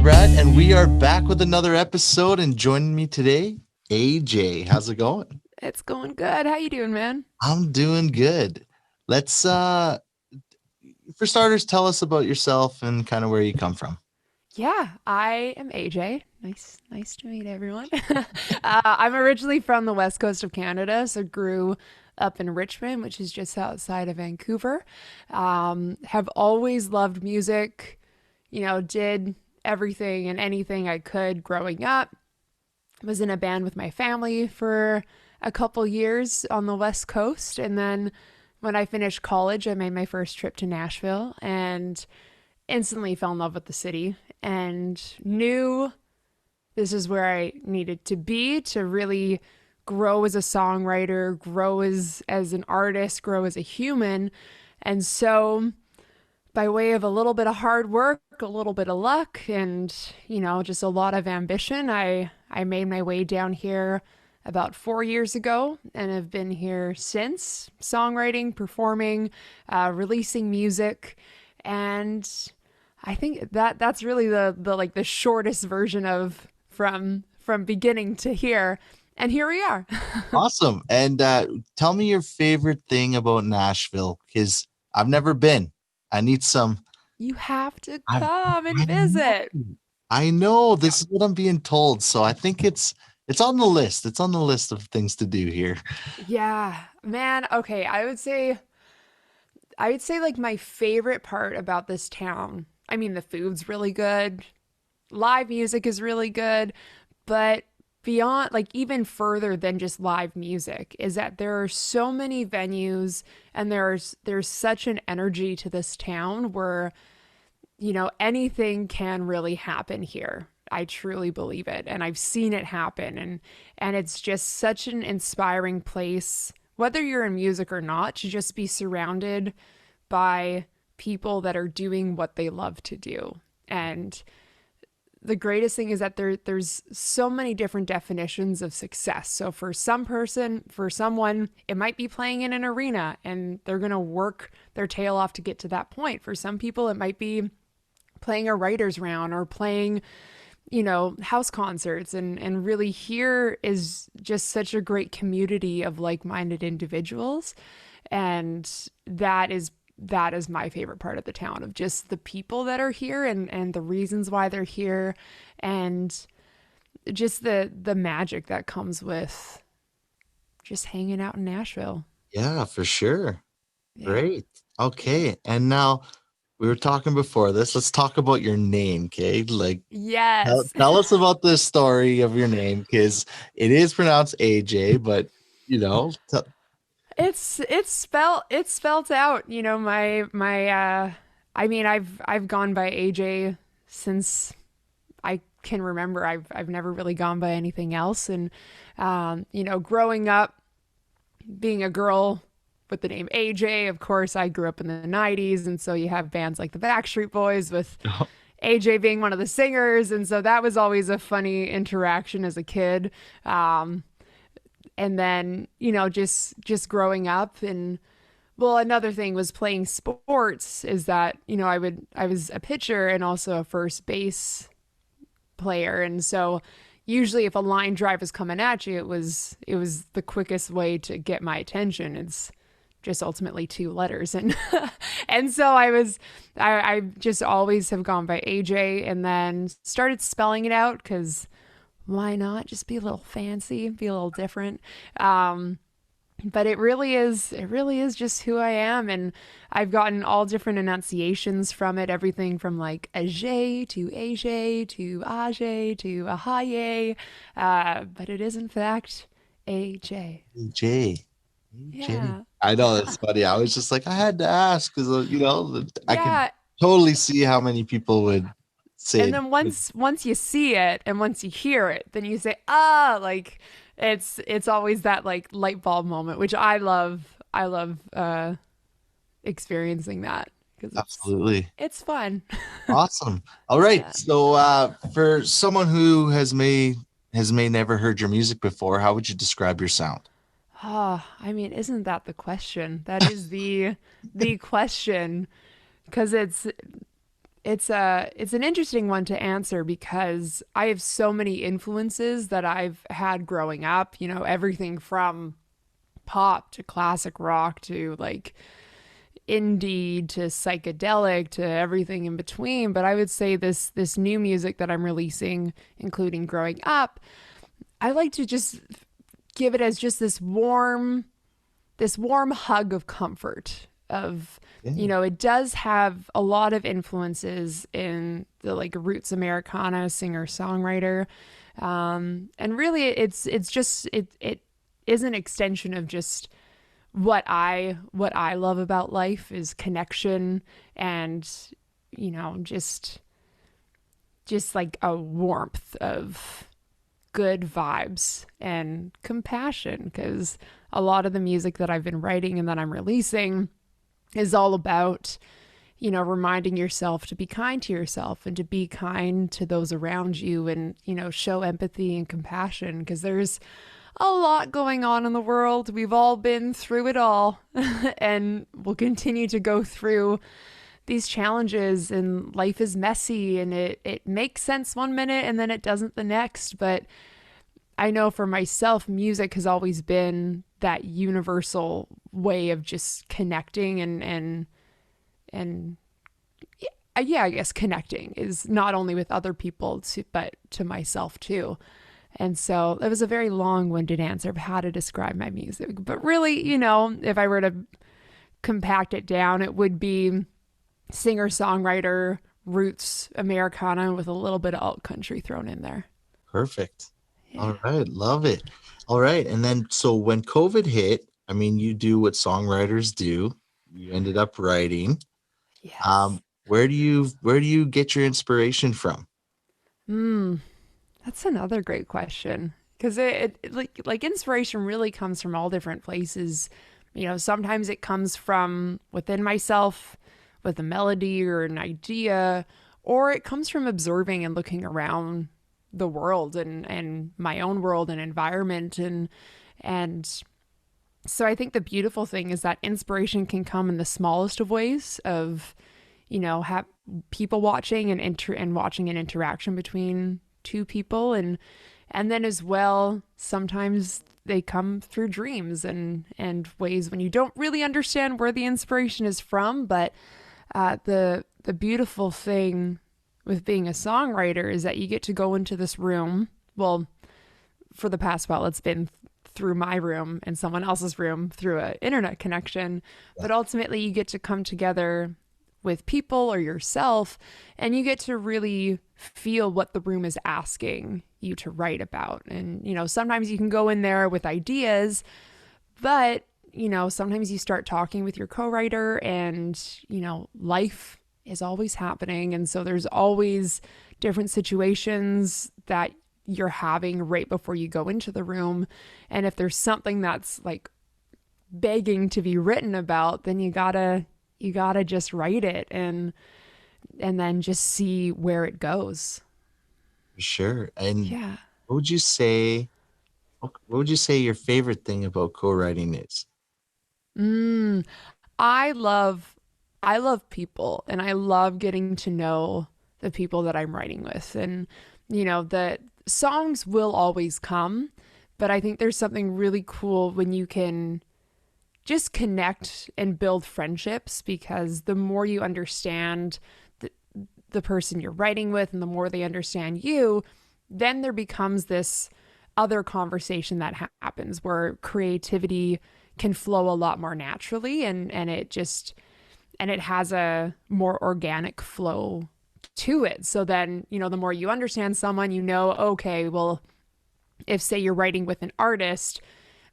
Brad, and we are back with another episode. And joining me today, AJ. How's it going? It's going good. How you doing, man? I'm doing good. Let's for starters, tell us about yourself and kind of where you come from. Yeah, I am AJ. Nice to meet everyone. I'm originally from the west coast of Canada, so grew up in Richmond, which is just outside of Vancouver. Have always loved music. Did everything and anything I could growing up. Was in a band with my family for a couple years on the west coast, and then when I finished college, I made my first trip to Nashville and instantly fell in love with the city and knew this is where I needed to be to really grow as a songwriter, grow as an artist, grow as a human. And so by way of a little bit of hard work, a little bit of luck, and just a lot of ambition, I made my way down here about 4 years ago and have been here since, songwriting, performing, releasing music. And I think that's really the shortest version of from beginning to here. And here we are. Awesome. And tell me your favorite thing about Nashville, because I've never been. I need some. You have to I, come and I know. visit. I know this is what I'm being told, so I think it's on the list. It's on the list of things to do here. Yeah, man. Okay, I would say like my favorite part about this town. I mean, the food's really good. Live music is really good, but beyond, like, even further than just live music is that there are so many venues, and there's such an energy to this town where anything can really happen here. I truly believe it, and I've seen it happen, and it's just such an inspiring place, whether you're in music or not, to just be surrounded by people that are doing what they love to do. And the greatest thing is that there's so many different definitions of success. So for someone, it might be playing in an arena and they're going to work their tail off to get to that point. For some people, it might be playing a writer's round or playing, house concerts. And really, here is just such a great community of like-minded individuals. And that is my favorite part of the town, of just the people that are here and the reasons why they're here, and just the magic that comes with just hanging out in Nashville. Yeah, for sure. Yeah. Great. Okay. And now we were talking before this. Let's talk about your name, okay? Like, tell, Yes. tell us about the story of your name, because it is pronounced AJ, but you know, t- It's spelled out. My I mean, I've gone by AJ since I can remember. I've never really gone by anything else. And growing up, being a girl with the name AJ, of course, I grew up in the 90s. And so you have bands like the Backstreet Boys with AJ being one of the singers. And so that was always a funny interaction as a kid. And then, just growing up, and well, another thing was playing sports, is that, I was a pitcher and also a first base player. And so usually if a line drive was coming at you, it was the quickest way to get my attention. It's just ultimately two letters. And and so I just always have gone by AJ, and then started spelling it out because why not just be a little fancy, be a little different. But it really is just who I am. And I've gotten all different enunciations from it, everything from like Ajaye to Ajaye to Ajaye to Ajaye. But it is in fact AJ. AJ. AJ. Yeah. I know that's funny. I was just like, I had to ask because I could Yeah. totally see how many people would say And it. then once you see it and once you hear it, then you say, ah, like it's always that like light bulb moment, which I love experiencing that because it's Absolutely. it's fun. Awesome. All right. Yeah. So for someone who has may never heard your music before, how would you describe your sound? Oh, I mean, isn't that the question? That is the question, because It's an interesting one to answer because I have so many influences that I've had growing up, you know, everything from pop to classic rock to like indie to psychedelic to everything in between. But I would say this new music that I'm releasing, including growing up, I like to just give it as just this warm hug of comfort of, you Yeah. know, it does have a lot of influences in the like roots Americana singer songwriter, and really it's just it is an extension of just what I love about life is connection and, you know, just like a warmth of good vibes and compassion because a lot of the music that I've been writing and that I'm releasing is all about, you know, reminding yourself to be kind to yourself and to be kind to those around you and, you know, show empathy and compassion because there's a lot going on in the world. We've all been through it all and we'll continue to go through these challenges and life is messy and it makes sense one minute and then it doesn't the next. But I know for myself, music has always been that universal way of just connecting and yeah, I guess connecting is not only with other people but to myself too. And so it was a very long-winded answer of how to describe my music. But really, you know, if I were to compact it down, it would be singer-songwriter, roots, Americana with a little bit of alt country thrown in there. Perfect. Yeah. All right. Love it. All right. And then, so when COVID hit, I mean, you do what songwriters do. You ended up writing. Yes. Where do you get your inspiration from? Hmm. That's another great question because like inspiration really comes from all different places. You know, sometimes it comes from within myself with a melody or an idea, or it comes from observing and looking around the world and my own world and environment and so I think the beautiful thing is that inspiration can come in the smallest of ways of, you know, have people watching and watching an interaction between two people and then as well sometimes they come through dreams and ways when you don't really understand where the inspiration is from. But the beautiful thing with being a songwriter is that you get to go into this room. Well, for the past while, it's been through my room and someone else's room through an internet connection. Yeah. But ultimately, you get to come together with people or yourself and you get to really feel what the room is asking you to write about. And, you know, sometimes you can go in there with ideas, but, you know, sometimes you start talking with your co writer and, you know, life is always happening. And so there's always different situations that you're having right before you go into the room. And if there's something that's like begging to be written about, then you gotta just write it and then just see where it goes. Sure. And Yeah. what would you say, what would you say your favorite thing about co-writing is? Mm, I love I love people and I love getting to know the people that I'm writing with. And you know, the songs will always come, but I think there's something really cool when you can just connect and build friendships because the more you understand the, the person you're writing with and the more they understand you, then there becomes this other conversation that happens where creativity can flow a lot more naturally and it just and it has a more organic flow to it. So then, you know, the more you understand someone, you know, okay, well, if say you're writing with an artist,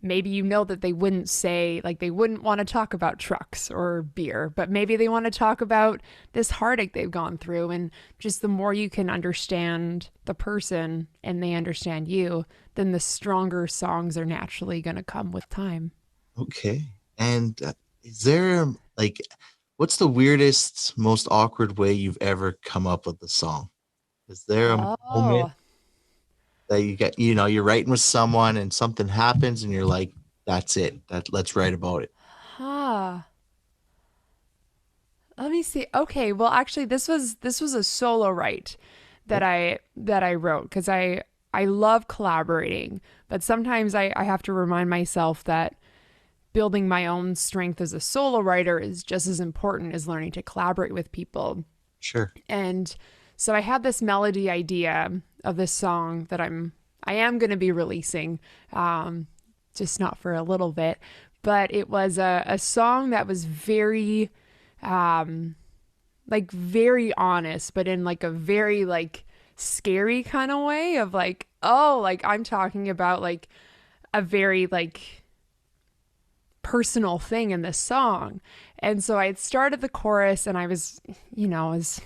maybe you know that they wouldn't say like they wouldn't want to talk about trucks or beer, but maybe they want to talk about this heartache they've gone through. And just the more you can understand the person and they understand you, then the stronger songs are naturally going to come with time. Okay. And is there like, what's the weirdest, most awkward way you've ever come up with a song? Is there a moment Oh, that you get, you know, you're writing with someone and something happens and you're like, that's it. That let's write about it. huh. Let me see. Okay, well actually this was a solo write that Oh, I wrote because I love collaborating, but sometimes I have to remind myself that building my own strength as a solo writer is just as important as learning to collaborate with people. sure. And so I had this melody idea of this song that I am going to be releasing, um, just not for a little bit, but it was a song that was very um, like very honest, but in like a very like scary kind of way of like, oh, like I'm talking about like a very like personal thing in this song. And so I had started the chorus and I was, as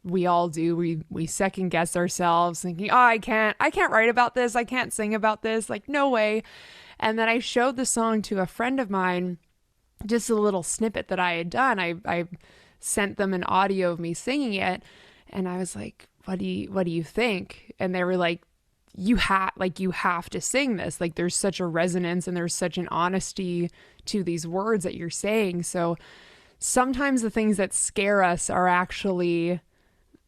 we all do, we second guess ourselves thinking, oh, I can't write about this. I can't sing about this. Like, no way. And then I showed the song to a friend of mine, just a little snippet that I had done. I sent them an audio of me singing it, and I was like, what do you think? And they were like, you have to sing this. Like there's such a resonance and there's such an honesty to these words that you're saying. So sometimes the things that scare us are actually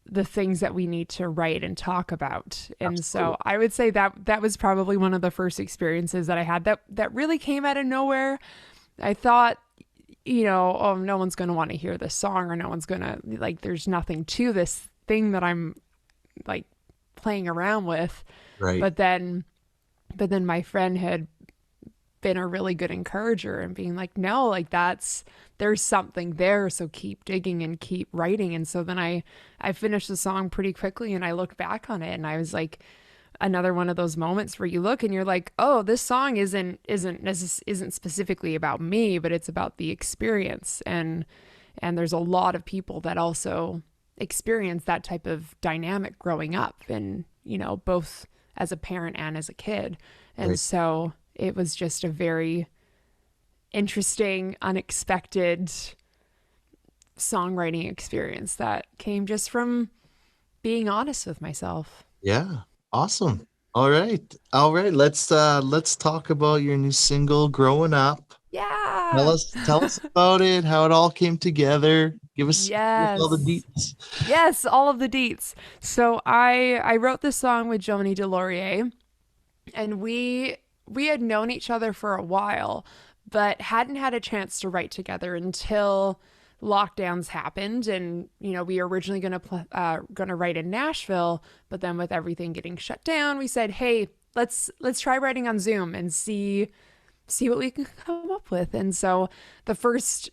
the things that we need to write and talk about. And so Absolutely. I would say that that was probably one of the first experiences that I had that really came out of nowhere. I thought, oh, no one's going to want to hear this song, or no one's going to like, there's nothing to this thing that I'm like playing around with. Right. But then, my friend had been a really good encourager and being like, no, like there's something there. So keep digging and keep writing. And so then I finished the song pretty quickly and I looked back on it and I was like, another one of those moments where you look and you're like, oh, this song isn't specifically about me, but it's about the experience. And there's a lot of people that also experience that type of dynamic growing up, and both as a parent and as a kid. And Right. so it was just a very interesting, unexpected songwriting experience that came just from being honest with myself. Yeah. Awesome. All right. All right. Let's talk about your new single, Growing Up. Tell Yeah. us tell us about it, how it all came together. Give us all the Yes. deets. Yes, all of the deets. So I wrote this song with Joni Delorier, and we had known each other for a while, but hadn't had a chance to write together until lockdowns happened. And we were originally gonna write in Nashville, but then with everything getting shut down, we said, hey, let's try writing on Zoom and see what we can come up with. And so the first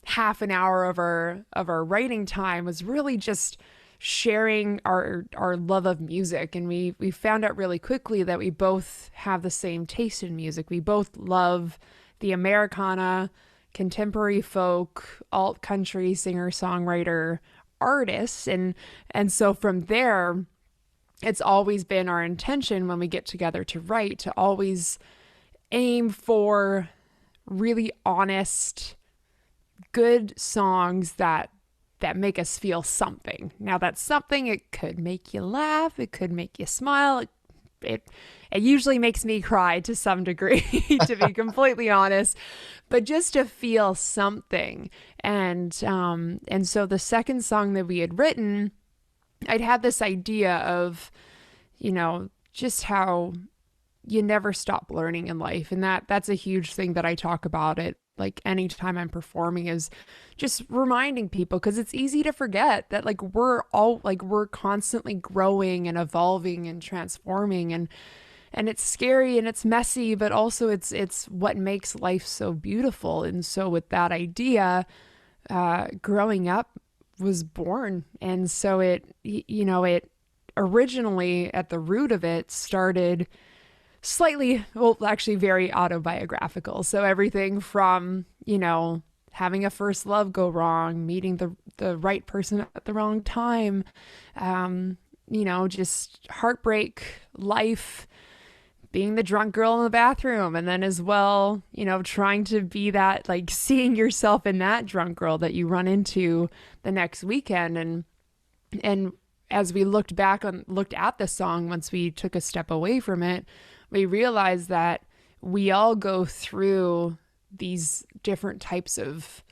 half an hour of our writing time was really just sharing our love of music. And we found out really quickly that we both have the same taste in music. We both love the Americana, contemporary folk, alt country singer songwriter artists. And so from there, it's always been our intention when we get together to write to always aim for really honest, good songs that make us feel something. Now that something, it could make you laugh, it could make you smile. It it usually makes me cry to some degree, to be completely honest, but just to feel something. And so the second song that we had written, I'd had this idea of, just how you never stop learning in life, and that's a huge thing that I talk about it like anytime I'm performing, is just reminding people, because it's easy to forget that like we're constantly growing and evolving and transforming, and it's scary and it's messy, but also it's what makes life so beautiful. And so with that idea, growing up was born. And so it originally, at the root of it, started slightly, well, actually very autobiographical. So everything from, having a first love go wrong, meeting the right person at the wrong time, just heartbreak, life, being the drunk girl in the bathroom, and then as well, trying to be that, like seeing yourself in that drunk girl that you run into the next weekend. And as we looked at the song, once we took a step away from it, we realized that we all go through these different types of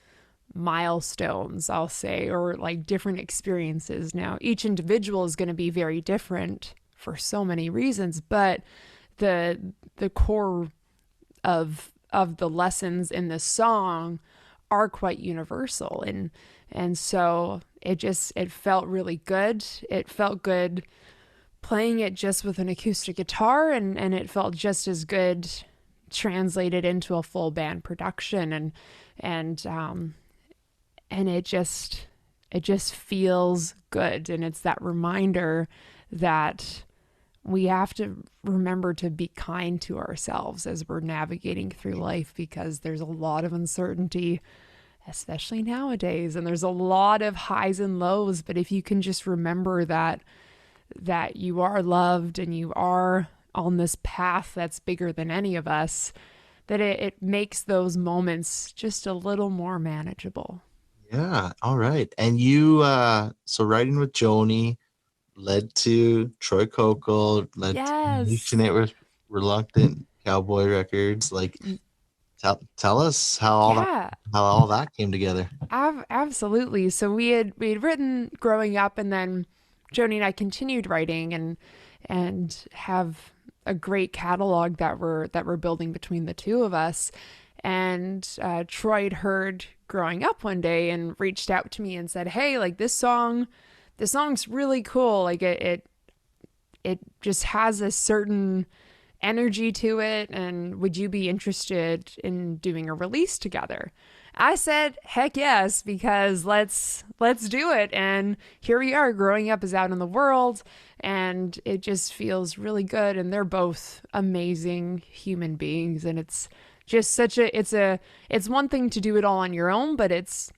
milestones, I'll say, or like different experiences. Now, each individual is going to be very different for so many reasons, but the core of the lessons in this song are quite universal, and so it felt really good. It felt good playing it just with an acoustic guitar, and it felt just as good translated into a full band production, and and it just feels good, and it's that reminder that we have to remember to be kind to ourselves as we're navigating through life, because there's a lot of uncertainty, especially nowadays, and there's a lot of highs and lows. But if you can just remember that you are loved and you are on this path that's bigger than any of us, that it makes those moments just a little more manageable. Yeah. All right. And you, so writing with Joni led to Troy Coco, led to Yes. Nation It with Reluctant Cowboy Records. Like, tell us Yeah. how all that came together. Absolutely. So we had written growing up, and then Joni and I continued writing, and have a great catalog that we're building between the two of us. And Troy had heard growing up one day and reached out to me and said, "Hey, like this song's really cool. Like it just has a certain energy to it, and would you be interested in doing a release together?" I said, "Heck yes," because let's do it. And here we are. Growing Up is out in the world, and it just feels really good. And they're both amazing human beings, and it's just it's one thing to do it all on your own, but it's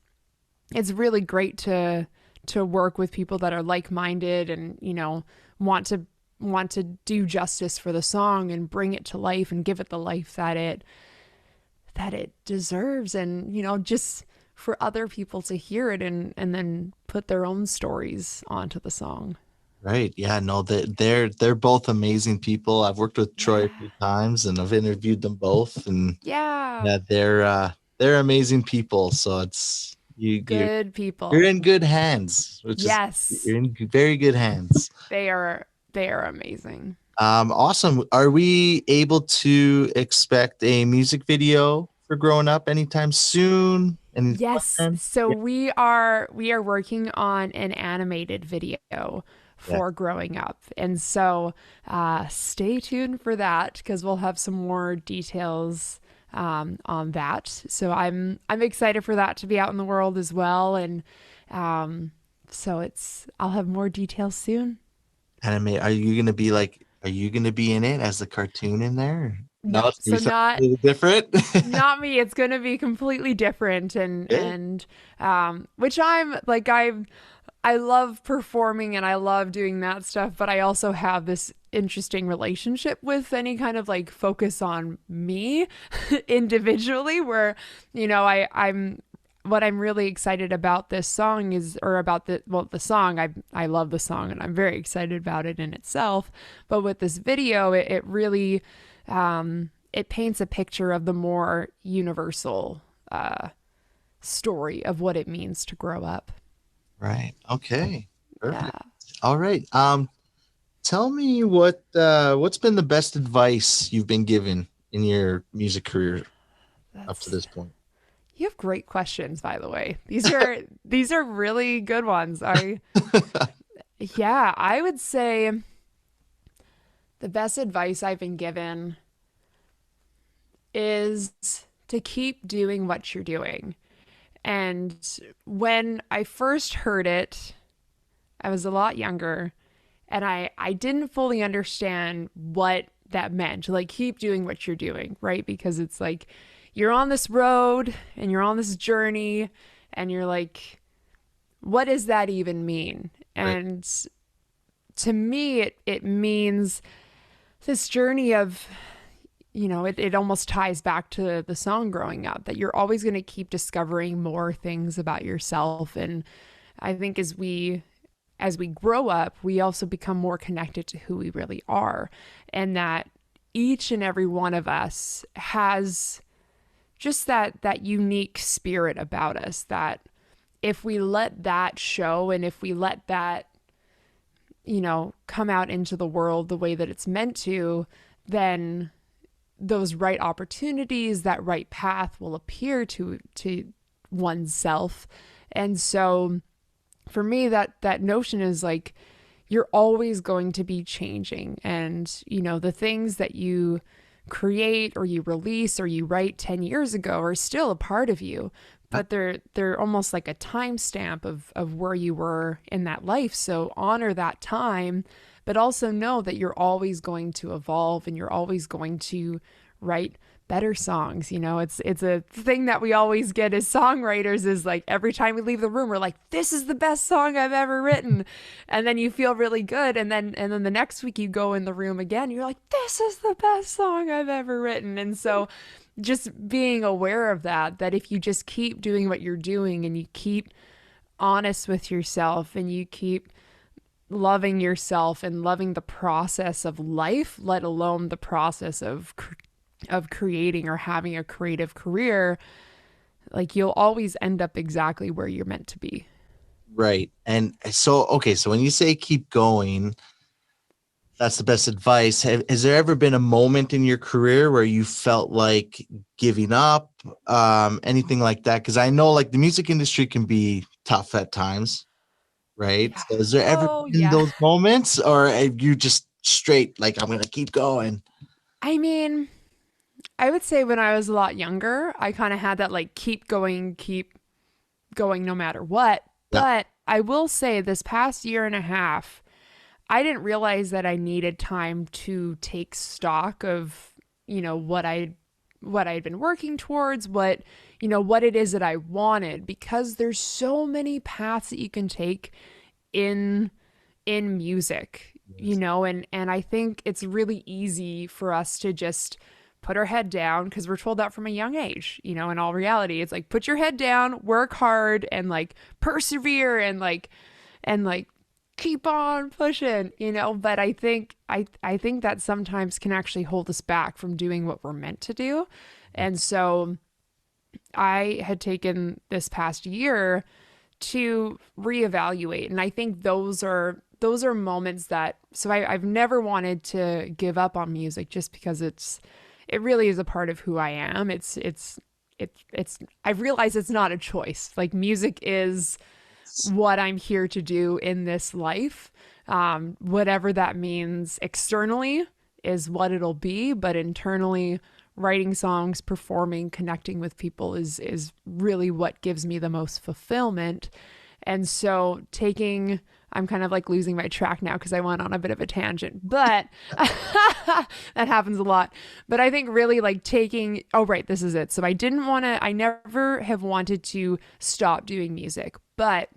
really great to work with people that are like-minded, and want to do justice for the song and bring it to life and give it the life that it deserves, and just for other people to hear it, and then put their own stories onto the song. Right. Yeah. No, they're both amazing people. I've worked with Troy a Yeah. few times and I've interviewed them both. And Yeah. yeah, they're amazing people. So it's Good you're people. in good hands, which is Yes. you're in very good hands. They are amazing. Awesome. Are we able to expect a music video for Growing Up anytime soon? Any Yes. plan? So Yeah. we are working on an animated video Yeah. for Growing Up. And so stay tuned for that, because we'll have some more details on that. So I'm excited for that to be out in the world as well. And so I'll have more details soon. Anime. Are you gonna be in it as the cartoon in there? No, No, it's gonna so be something a not little different. not me. It's going to be completely different, and Yeah. which I love performing and I love doing that stuff, but I also have this interesting relationship with any kind of like focus on me individually, where I'm what I'm really excited about this song is, or about the song, I love the song and I'm very excited about it in itself, but with this video, it really it paints a picture of the more universal story of what it means to grow up. Right. Okay. Yeah, Perfect. All right. Tell me what's been the best advice you've been given in your music career up to that's this point? you have great questions, by the way. These are really good ones. I would say the best advice I've been given is to keep doing what you're doing. And when I first heard it, I was a lot younger, and I didn't fully understand what that meant. Like, keep doing what you're doing, right? Because it's like you're on this road and you're on this journey, and you're like, what does that even mean? Right. And to me, it means this journey of, it almost ties back to the song Growing Up, that you're always going to keep discovering more things about yourself. And I think as we grow up, we also become more connected to who we really are, and that each and every one of us has just that unique spirit about us, that if we let that show and if we let that, come out into the world the way that it's meant to, then those right opportunities, that right path will appear to oneself. And so for me, that notion is like, you're always going to be changing, and the things that you create or you release or you write 10 years ago are still a part of you, but they're almost like a timestamp of where you were in that life. So honor that time, but also know that you're always going to evolve and you're always going to write better songs. It's a thing that we always get as songwriters, is like every time we leave the room we're like, this is the best song I've ever written, and then you feel really good, and then the next week you go in the room again, you're like, this is the best song I've ever written. And so just being aware of that if you just keep doing what you're doing and you keep honest with yourself and you keep loving yourself and loving the process of life, let alone the process of creating or having a creative career, like you'll always end up exactly where you're meant to be. Right. And so, okay, so when you say keep going, that's the best advice. Has there ever been a moment in your career where you felt like giving up, anything like that? Because I know like the music industry can be tough at times, right? Yeah. So has there ever Oh, been yeah. those moments, or are you just straight like, I'm gonna keep going? I mean, I would say when I was a lot younger, I kind of had that like keep going no matter what. Yeah. But I will say this past year and a half, I didn't realize that I needed time to take stock of, what I had been working towards, what it is that I wanted, because there's so many paths that you can take in music, Yes. and I think it's really easy for us to just put our head down, because we're told that from a young age. In all reality, it's like, put your head down, work hard, and like persevere, and like keep on pushing, but I think that sometimes can actually hold us back from doing what we're meant to do. And so I had taken this past year to reevaluate, and I think those are moments that, so I've never wanted to give up on music, just because it really is a part of who I am. It's I've realized it's not a choice. Like, music is what I'm here to do in this life. Whatever that means externally is what it'll be, but internally, writing songs, performing, connecting with people is really what gives me the most fulfillment. And so I'm kind of like losing my track now because I went on a bit of a tangent, but that happens a lot. But I think really like oh, right, this is it. So I never have wanted to stop doing music, but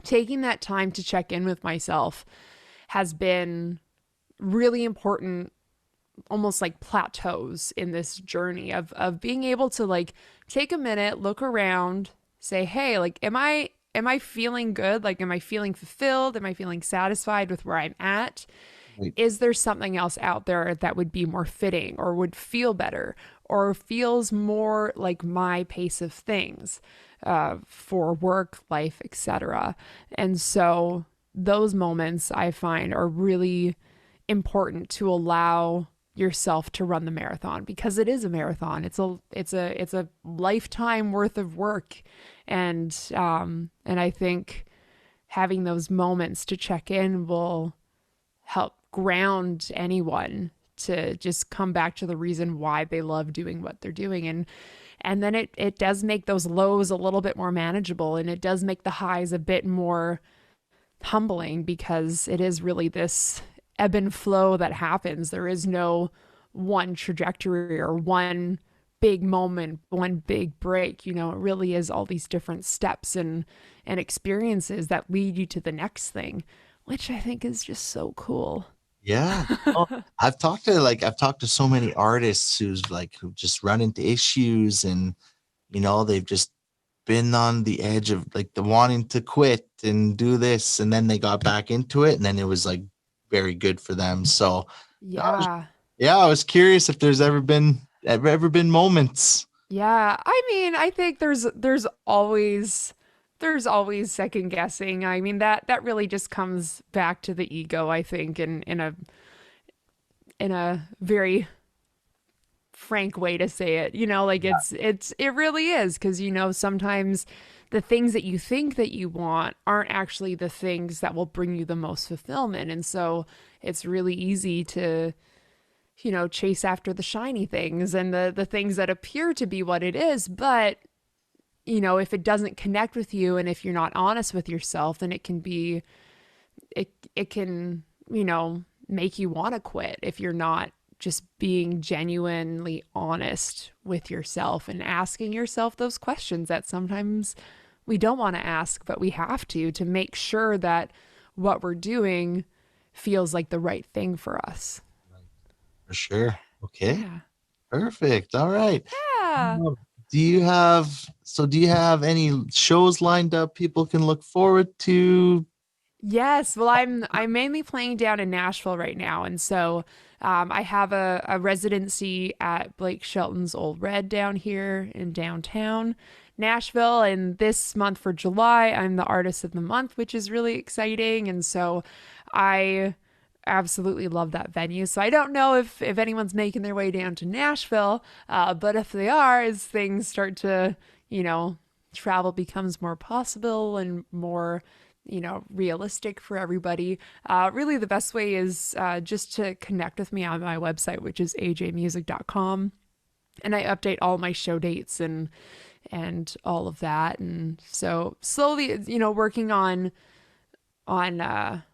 taking that time to check in with myself has been really important, almost like plateaus in this journey of being able to like take a minute, look around, say, hey, like, am I feeling good? Like, am I feeling fulfilled? Am I feeling satisfied with where I'm at? Right. Is there something else out there that would be more fitting or would feel better or feels more like my pace of things, for work, life, etc.? And so those moments I find are really important to allow yourself to run the marathon, because it is a marathon. It's a lifetime worth of work, and I think having those moments to check in will help ground anyone to just come back to the reason why they love doing what they're doing. And then it does make those lows a little bit more manageable, and it does make the highs a bit more humbling, because it is really this ebb and flow that happens. There is no one trajectory or one big moment, one big break. It really is all these different steps and experiences that lead you to the next thing, which I think is just so cool. Yeah. Oh, I've talked to so many artists who just run into issues, and they've just been on the edge of like the wanting to quit and do this, and then they got back into it, and then it was like very good for them. So Yeah. yeah, I was curious if there's ever been moments. Yeah, I mean, I think there's always second guessing. I mean, that really just comes back to the ego, I think, in a very frank way to say it. Like it really is, because sometimes the things that you think that you want aren't actually the things that will bring you the most fulfillment. And so it's really easy to chase after the shiny things and the things that appear to be what it is. But, if it doesn't connect with you and if you're not honest with yourself, then it can, make you want to quit if you're not just being genuinely honest with yourself and asking yourself those questions that sometimes we don't want to ask, but we have to make sure that what we're doing feels like the right thing for us. For sure. Okay. Yeah. Perfect. All right. Yeah. Um, do you have any shows lined up people can look forward to? Yes, well, I'm mainly playing down in Nashville right now, and so I have a residency at Blake Shelton's Old Red down here in downtown Nashville, and this month for July, I'm the artist of the month, which is really exciting, and so I absolutely love that venue. So I don't know if anyone's making their way down to Nashville, but if they are, as things start to, travel becomes more possible and more realistic for everybody. Really, the best way is just to connect with me on my website, which is ajmusic.com. And I update all my show dates and all of that. And so slowly, working on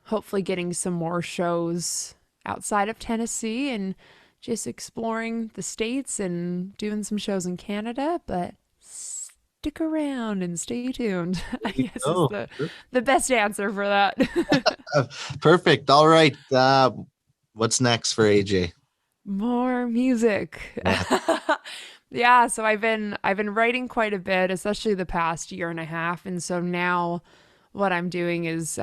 hopefully getting some more shows outside of Tennessee and just exploring the States and doing some shows in Canada. But stick around and stay tuned, I guess is Oh, the best answer for that. perfect. All right. What's next for AJ? More music. Yeah. Yeah, so I've been writing quite a bit, especially the past year and a half, and so now what I'm doing is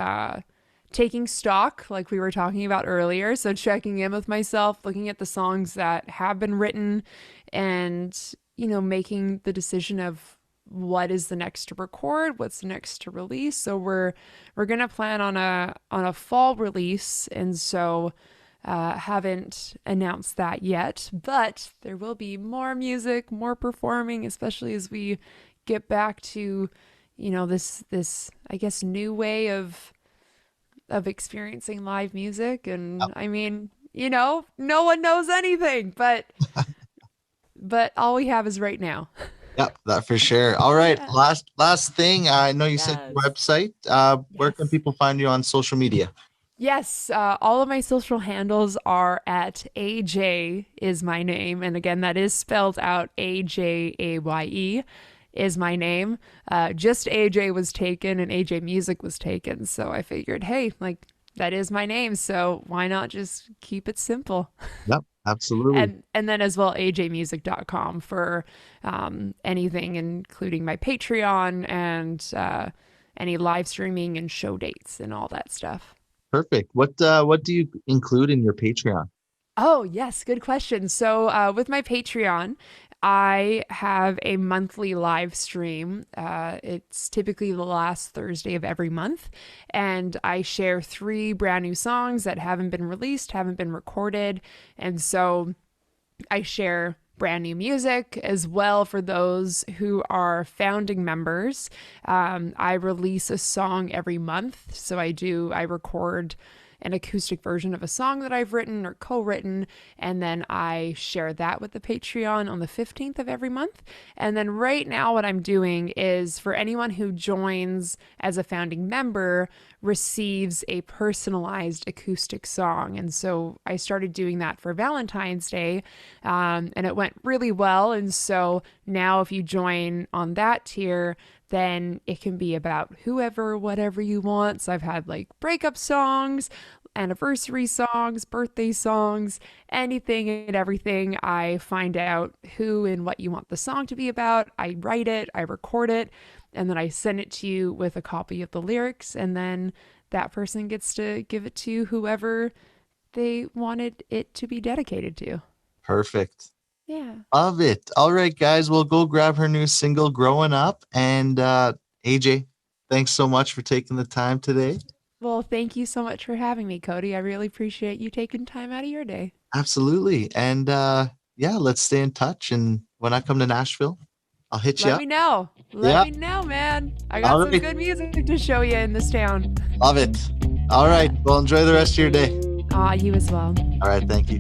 taking stock, like we were talking about earlier. So checking in with myself, looking at the songs that have been written, and making the decision of what is the next to record, what's the next to release. So we're gonna plan on a fall release, and so haven't announced that yet, but there will be more music, more performing, especially as we get back to this I guess new way of experiencing live music. And I mean, no one knows anything, but all we have is right now. Yep, that for sure. All right. Yeah. Last thing. I know you said Yes. your website. Where can Yes. people find you on social media? Yes, all of my social handles are at AJ is my name. And again, that is spelled out AJAYE is my name. Just AJ was taken and AJ Music was taken. So I figured, hey, like that is my name. So why not just keep it simple? Yep, absolutely. And then as well, ajmusic.com for anything, including my Patreon and any live streaming and show dates and all that stuff. Perfect. What do you include in your Patreon? Oh, yes, good question. So, with my Patreon, I have a monthly live stream. It's typically the last Thursday of every month, and I share three brand new songs that haven't been released, haven't been recorded. And so I share brand new music as well for those who are founding members. I release a song every month. So I record an acoustic version of a song that I've written or co-written, and then I share that with the Patreon on the 15th of every month. And then right now what I'm doing is for anyone who joins as a founding member receives a personalized acoustic song. And so I started doing that for Valentine's Day, and it went really well. And so now if you join on that tier, then it can be about whoever, whatever you want. So I've had like breakup songs, anniversary songs, birthday songs, anything and everything. I find out who and what you want the song to be about. I write it, I record it, and then I send it to you with a copy of the lyrics. And then that person gets to give it to whoever they wanted it to be dedicated to. Perfect. Yeah. Love it. All right, guys, we'll go grab her new single, Growing Up. And AJ, thanks so much for taking the time today. Well, thank you so much for having me, Cody. I really appreciate you taking time out of your day. Absolutely. And yeah, let's stay in touch. And when I come to Nashville, I'll hit you Let up. me know. Let Yeah. me know, man. I got All some right. good music to show you in this town. Love it. All right. Yeah. Well, enjoy the rest of your day. Aw, you as well. All right. Thank you.